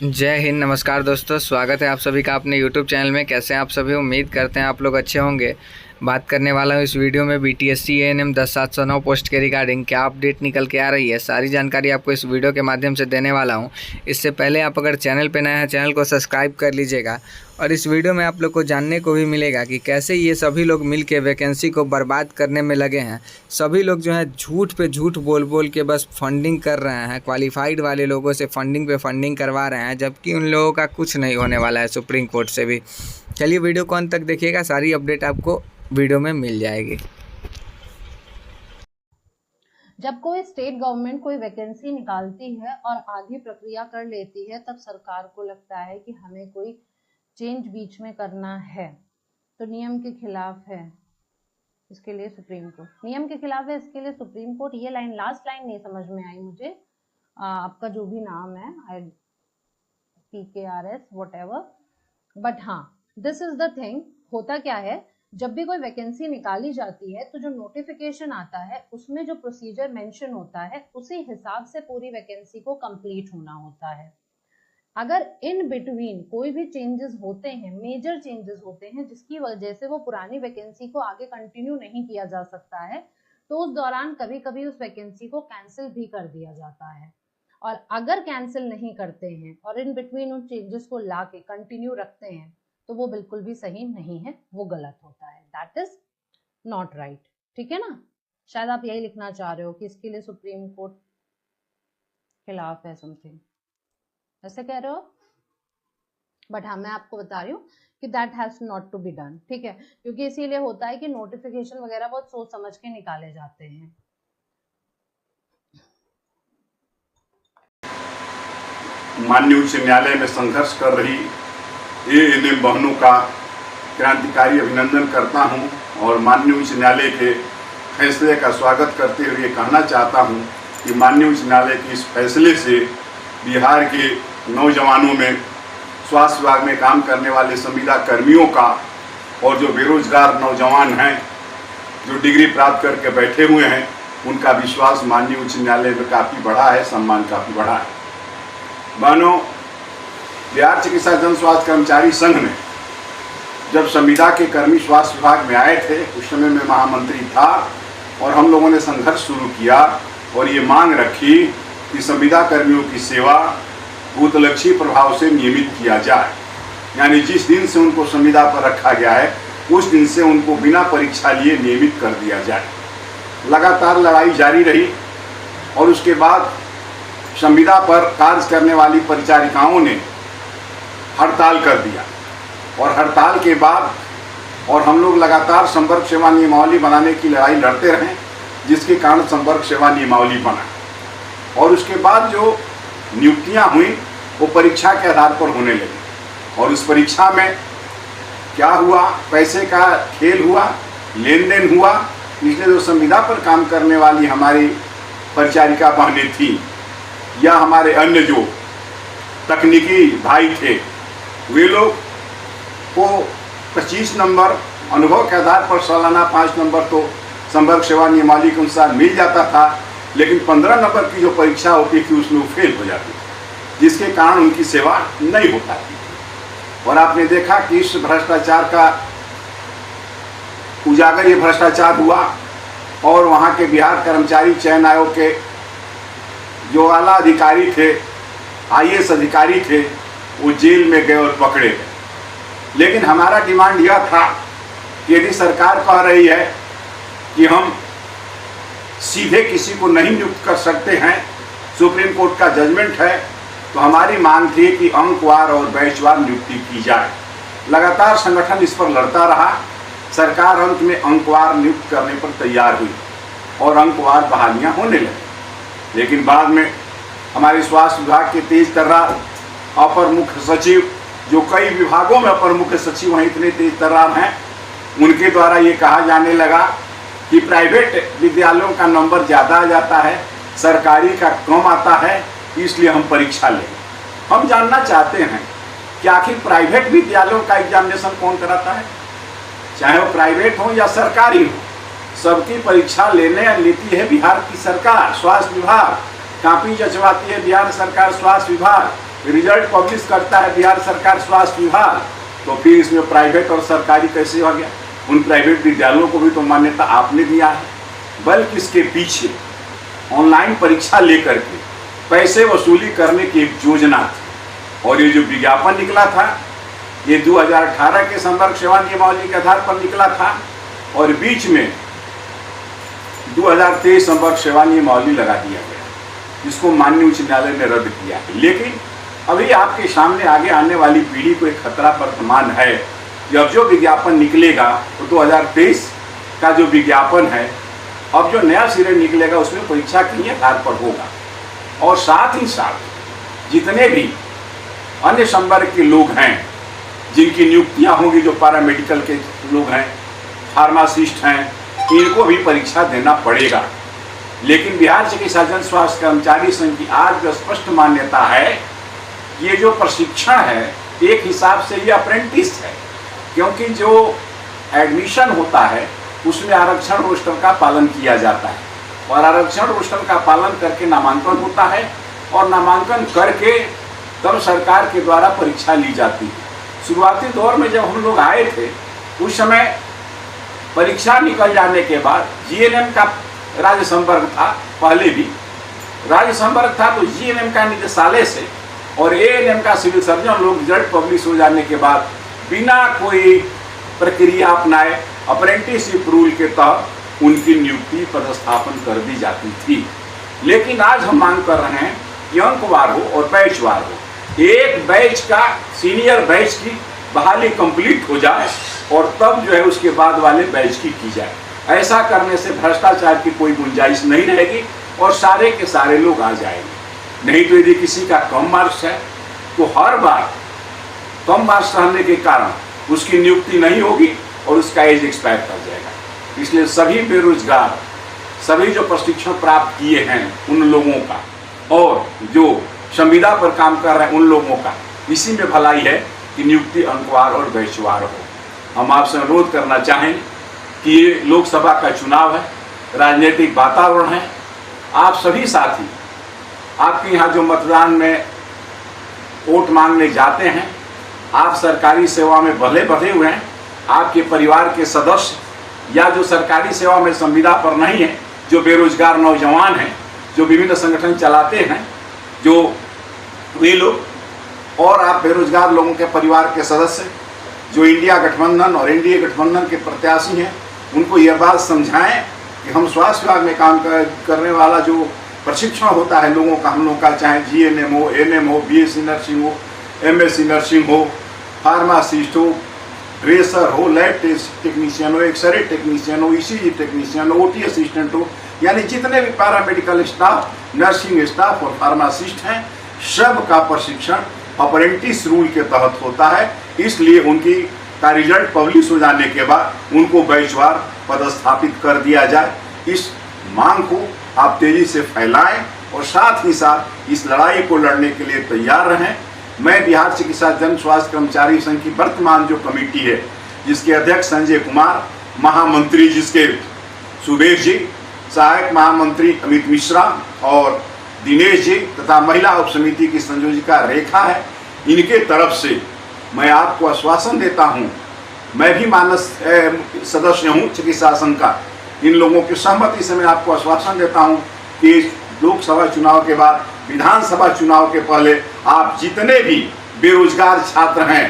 जय हिंद। नमस्कार दोस्तों, स्वागत है आप सभी का अपने YouTube चैनल में। कैसे हैं आप सभी? उम्मीद करते हैं आप लोग अच्छे होंगे। बात करने वाला हूँ इस वीडियो में BTSC ANM 10709 पोस्ट के रिगार्डिंग क्या अपडेट निकल के आ रही है, सारी जानकारी आपको इस वीडियो के माध्यम से देने वाला हूँ। इससे पहले आप अगर चैनल पर नए हैं, चैनल को सब्सक्राइब कर लीजिएगा। और इस वीडियो में आप लोग को जानने को भी मिलेगा कि कैसे ये सभी लोग मिल के वैकेंसी को बर्बाद करने में लगे हैं। सभी लोग जो है झूठ पे झूठ बोल बोल के बस फंडिंग कर रहे हैं, क्वालिफाइड वाले लोगों से फंडिंग पे फंडिंग करवा रहे हैं, जबकि उन लोगों का कुछ नहीं होने वाला है सुप्रीम कोर्ट से भी। चलिए वीडियो को अंत तक देखिएगा, सारी अपडेट आपको वीडियो में मिल जाएगी। जब कोई स्टेट गवर्नमेंट कोई वैकेंसी निकालती है और आगे प्रक्रिया कर लेती है, तब सरकार को लगता है कि हमें कोई चेंज बीच में करना है, तो नियम के खिलाफ है, इसके लिए सुप्रीम कोर्ट नियम के खिलाफ है, इसके लिए सुप्रीम कोर्ट। ये लाइन, लास्ट लाइन नहीं समझ में आई मुझे। आपका जो भी नाम है, PKRS whatever, बट हाँ, दिस इज द थिंग। होता क्या है, जब भी कोई वैकेंसी निकाली जाती है तो जो नोटिफिकेशन आता है उसमें जो प्रोसीजर मेंशन होता है उसी हिसाब से पूरी वैकेंसी को कंप्लीट होना होता है। अगर इन बिटवीन कोई भी चेंजेस होते हैं, मेजर चेंजेस होते हैं, जिसकी वजह से वो पुरानी वैकेंसी को आगे कंटिन्यू नहीं किया जा सकता है, तो उस दौरान कभी कभी उस वैकेंसी को कैंसिल भी कर दिया जाता है। और अगर कैंसिल नहीं करते हैं और इन बिटवीन उन चेंजेस को ला के कंटिन्यू रखते हैं, तो वो बिल्कुल भी सही नहीं है, वो गलत होता है। That is not right. ठीक है ना? शायद आप यही लिखना चाह रहे हो कि इसके लिए सुप्रीम कोर्ट खिलाफ है, समथिंग ऐसे कह रहे हो। बट हाँ, मैं आपको बता रही हूँ कि that has not to be done. ठीक है? क्योंकि इसीलिए होता है कि नोटिफिकेशन वगैरह बहुत सोच समझ के निकाले जाते हैं। माननीय उच्च न्यायालय में संघर्ष कर रही ANM बहनों का क्रांतिकारी अभिनंदन करता हूं और माननीय उच्च न्यायालय के फैसले का स्वागत करते हुए कहना चाहता हूं कि माननीय उच्च न्यायालय के इस फैसले से बिहार के नौजवानों में, स्वास्थ्य विभाग में काम करने वाले संविदा कर्मियों का और जो बेरोजगार नौजवान हैं, जो डिग्री प्राप्त करके बैठे हुए हैं, उनका विश्वास माननीय उच्च न्यायालय में काफ़ी बढ़ा है, सम्मान काफ़ी बढ़ा है। बहनों, बिहार चिकित्सा जन स्वास्थ्य कर्मचारी संघ ने जब संविदा के कर्मी स्वास्थ्य विभाग में आए थे, उस समय मैं महामंत्री था और हम लोगों ने संघर्ष शुरू किया और ये मांग रखी कि संविदा कर्मियों की सेवा भूतलक्षी प्रभाव से नियमित किया जाए। यानी जिस दिन से उनको संविदा पर रखा गया है, उस दिन से उनको बिना परीक्षा लिए नियमित कर दिया जाए। लगातार लड़ाई जारी रही और उसके बाद संविदा पर कार्य करने वाली परिचारिकाओं ने हड़ताल कर दिया और हड़ताल के बाद और हम लोग लगातार संपर्क सेवा नियमावली बनाने की लड़ाई लड़ते रहे, जिसके कारण संपर्क सेवा नियमावली बना। और उसके बाद जो नियुक्तियां हुई वो परीक्षा के आधार पर होने लगी और उस परीक्षा में क्या हुआ, पैसे का खेल हुआ, लेन देन हुआ। इसलिए जो संविदा पर काम करने वाली हमारी परिचारिका बहनें थी या हमारे अन्य जो तकनीकी भाई थे, वे लोग को 25 नंबर अनुभव के आधार पर सालाना 5 नंबर तो संपर्क सेवा नियमावली के अनुसार मिल जाता था, लेकिन 15 नंबर की जो परीक्षा होती थी उसमें वो फेल हो जाती थी, जिसके कारण उनकी सेवा नहीं हो पाती थी। और आपने देखा कि इस भ्रष्टाचार का उजागर ये भ्रष्टाचार हुआ और वहाँ के बिहार कर्मचारी चयन आयोग के जो आला अधिकारी थे, IAS अधिकारी थे, वो जेल में गए और पकड़े गए। लेकिन हमारा डिमांड यह था कि यदि सरकार कह रही है कि हम सीधे किसी को नहीं नियुक्त कर सकते हैं, सुप्रीम कोर्ट का जजमेंट है, तो हमारी मांग थी कि अंकवार और बैचवार नियुक्ति की जाए। लगातार संगठन इस पर लड़ता रहा। सरकार अंत में अंकवार नियुक्त करने पर तैयार हुई और अंकवार बहालियाँ होने लगी। लेकिन बाद में हमारे स्वास्थ्य विभाग के तेज तर्रार अपर मुख्य सचिव, जो कई विभागों में अपर मुख्य सचिव हैं, इतने तेज तर्रार हैं, उनके द्वारा ये कहा जाने लगा कि प्राइवेट विद्यालयों का नंबर ज़्यादा आ जाता है, सरकारी का कम आता है, इसलिए हम परीक्षा लें। हम जानना चाहते हैं कि आखिर प्राइवेट विद्यालयों का एग्जामिनेशन कौन कराता है, चाहे वो प्राइवेट हो या सरकारी हो, सबकी परीक्षा लेती है बिहार की सरकार, स्वास्थ्य विभाग। कापी जचवाती है बिहार सरकार स्वास्थ्य विभाग, रिजल्ट पब्लिश करता है बिहार सरकार स्वास्थ्य विभाग, तो फिर इसमें प्राइवेट और सरकारी कैसे हो गया? उन प्राइवेट विद्यालयों को भी तो मान्यता आपने दिया है। बल्कि इसके पीछे ऑनलाइन परीक्षा लेकर के पैसे वसूली करने की एक योजना थी, और ये जो विज्ञापन निकला था ये 2018 के संवर्ग सेवा नियमावली के आधार पर निकला था, और बीच में 2023 संवर्ग सेवा नियमावली लगा दिया गया, जिसको माननीय उच्च न्यायालय ने रद्द किया है। लेकिन अभी आपके सामने आगे आने वाली पीढ़ी को एक खतरा वर्तमान है कि अब जो विज्ञापन निकलेगा तो 2023 का जो विज्ञापन है, अब जो नया सिरे निकलेगा उसमें परीक्षा के आधार पर होगा, और साथ ही साथ जितने भी अन्य संवर्ग के लोग हैं जिनकी नियुक्तियां होंगी, जो पैरामेडिकल के लोग हैं, फार्मासिस्ट हैं, इनको भी परीक्षा देना पड़ेगा। लेकिन बिहार चिकित्सा जन स्वास्थ्य कर्मचारी संघ की आज जो स्पष्ट मान्यता है, ये जो प्रशिक्षण है एक हिसाब से ये अप्रेंटिस है, क्योंकि जो एडमिशन होता है उसमें आरक्षण रोस्टर का पालन किया जाता है, और आरक्षण रोस्टर का पालन करके नामांकन होता है, और नामांकन करके तब सरकार के द्वारा परीक्षा ली जाती है। शुरुआती दौर में जब हम लोग आए थे उस समय परीक्षा निकल जाने के बाद जीएनएम का राज्य संवर्ग था, पहले भी राज्य संवर्ग था, तो जीएनएम का निदेशालय से और एएनएम का सिविल सर्जन लोग रिजल्ट पब्लिश हो जाने के बाद बिना कोई प्रक्रिया अपनाए अप्रेंटिसशिप रूल के तहत उनकी नियुक्ति पदस्थापन कर दी जाती थी। लेकिन आज हम मांग कर रहे हैं कि अंकवार हो और बैचवार हो, एक बैच का सीनियर बैच की बहाली कंप्लीट हो जाए और तब जो है उसके बाद वाले बैच की जाए। ऐसा करने से भ्रष्टाचार की कोई गुंजाइश नहीं रहेगी और सारे के सारे लोग आ जाएंगे। नहीं तो यदि किसी का कम मार्क्स है तो हर बार कम मार्क्स रहने के कारण उसकी नियुक्ति नहीं होगी और उसका एज एक्सपायर कर जाएगा। इसलिए सभी बेरोजगार, सभी जो प्रशिक्षण प्राप्त किए हैं उन लोगों का, और जो संविदा पर काम कर रहे हैं उन लोगों का, इसी में भलाई है कि नियुक्ति अंकवार और बैचवार हो। हम आपसे अनुरोध करना चाहें कि ये लोकसभा का चुनाव है, राजनीतिक वातावरण है, आप सभी साथी आपके यहाँ जो मतदान में वोट मांगने जाते हैं, आप सरकारी सेवा में भले बंधे हुए हैं, आपके परिवार के सदस्य या जो सरकारी सेवा में संविदा पर नहीं है, जो बेरोजगार नौजवान हैं, जो विभिन्न संगठन चलाते हैं, जो वे लोग, और आप बेरोजगार लोगों के परिवार के सदस्य जो इंडिया गठबंधन और एनडीए गठबंधन के प्रत्याशी हैं, उनको यह बात समझाएं कि हम स्वास्थ्य विभाग में काम करने वाला जो प्रशिक्षण होता है लोगों का, हम लोगों का, चाहे जीएनएम हो, एनएम हो, बीएससी नर्सिंग हो, एमएससी नर्सिंग हो, फार्मासिस्ट हो, ड्रेसर हो, लैब टेक्नीशियन हो, एक्सरे टेक्नीशियन हो, ईसीजी टेक्नीशियन हो, ओटी असिस्टेंट हो, यानी जितने भी पैरामेडिकल स्टाफ, नर्सिंग स्टाफ और फार्मासिस्ट हैं, सब का प्रशिक्षण अप्रेंटिस रूल के तहत होता है। इसलिए उनकी का रिजल्ट पब्लिश हो जाने के बाद उनको बैचवार पदस्थापित कर दिया जाए। इस मांग को आप तेजी से फैलाएं और साथ ही साथ इस लड़ाई को लड़ने के लिए तैयार रहें। मैं बिहार चिकित्सा जन स्वास्थ्य कर्मचारी संघ की वर्तमान जो कमेटी है, जिसके अध्यक्ष संजय कुमार, महामंत्री जिसके सुबेश जी, सहायक महामंत्री अमित मिश्रा और दिनेश जी तथा महिला उप समिति की संयोजिका रेखा है, इनके तरफ से मैं आपको आश्वासन देता हूं, मैं भी मानस सदस्य हूं चिकित्सा संघ का, इन लोगों की सहमति से मैं आपको आश्वासन देता हूं कि लोकसभा चुनाव के बाद, विधानसभा चुनाव के पहले आप जितने भी बेरोजगार छात्र हैं,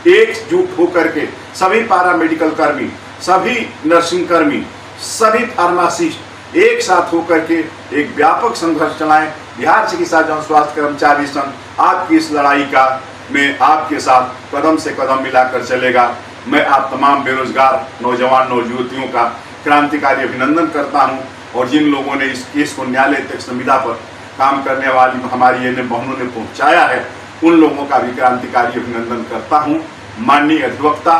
एकजुट होकर के सभी पैरामेडिकल कर्मी, सभी नर्सिंग कर्मी, सभी फार्मासिस्ट एक साथ होकर के एक व्यापक संघर्ष चलाएं। बिहार चिकित्सा जन स्वास्थ्य कर्मचारी संघ आपकी इस लड़ाई का में आपके साथ कदम से कदम मिलाकर चलेगा। मैं आप तमाम बेरोजगार नौजवान नवयुवतियों का क्रांतिकारी अभिनंदन करता हूं, और जिन लोगों ने इस केस को न्यायालय तक संविदा पर काम करने वाली हमारी एएनएम बहनों ने पहुंचाया है, उन लोगों का भी क्रांतिकारी अभिनंदन करता हूं। माननीय अधिवक्ता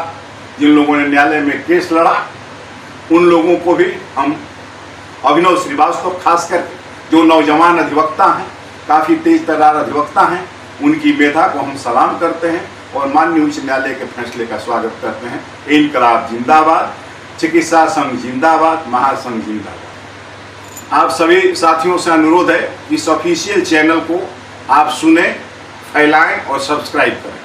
जिन लोगों ने न्यायालय में केस लड़ा, उन लोगों को भी हम, अभिनव श्रीवास्तव खासकर जो नौजवान अधिवक्ता हैं, काफ़ी तेज तर्रार अधिवक्ता हैं, उनकी मेधा को हम सलाम करते हैं और माननीय उच्च न्यायालय के फैसले का स्वागत करते हैं। इनकलाब जिंदाबाद, चिकित्सा संघ जिंदाबाद, महासंघ जिंदाबाद। आप सभी साथियों से अनुरोध है कि इस ऑफिशियल चैनल को आप सुने, फैलाएं और सब्सक्राइब करें।